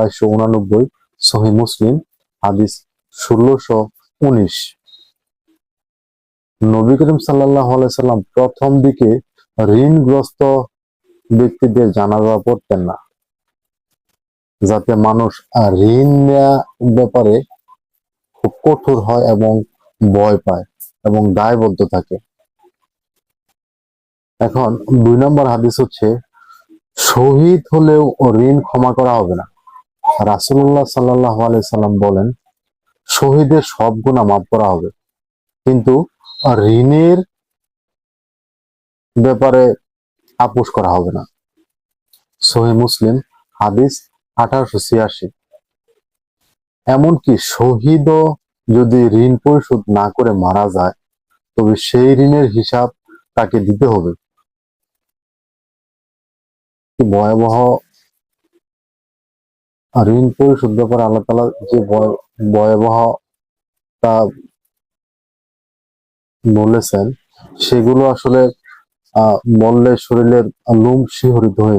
2289, সহিহ মুসলিম হাদিস 1619। নবী করিম সাল্লাল্লাহু আলাইহি সাল্লাম প্রথম দিকে ঋণগ্রস্ত ব্যক্তিদের জানাজা পড়তেন না, যাতে মানুষ ঋণ নেওয়া ব্যাপারে খুব কঠোর হয় এবং ভয় পায় এবং দায়বদ্ধ থাকে। এখন 2 নম্বর হাদিস হচ্ছে, শহীদ হলেও ঋণ ক্ষমা করা হবে না। রাসূলুল্লাহ সাল্লাল্লাহু আলাইহি সাল্লাম বলেন, শহীদের সব গুনাহ মাফ করা হবে, কিন্তু ঋণের ব্যাপারে আপোষ করা হবে না। সহিহ মুসলিম হাদিস 1886। এমনকি শহীদও যদি ঋণ পরিশোধ না করে মারা যায়, তবে সেই ঋণের হিসাব তাকে দিতে হবে। কি ভয়াবহ! ঋণ পরিশোধ ব্যাপারে আল্লাহ তাআলা যে ভয়াবহতা বলেছেন, সেগুলো আসলে বললে শরীরের লোম শিহরিত হয়ে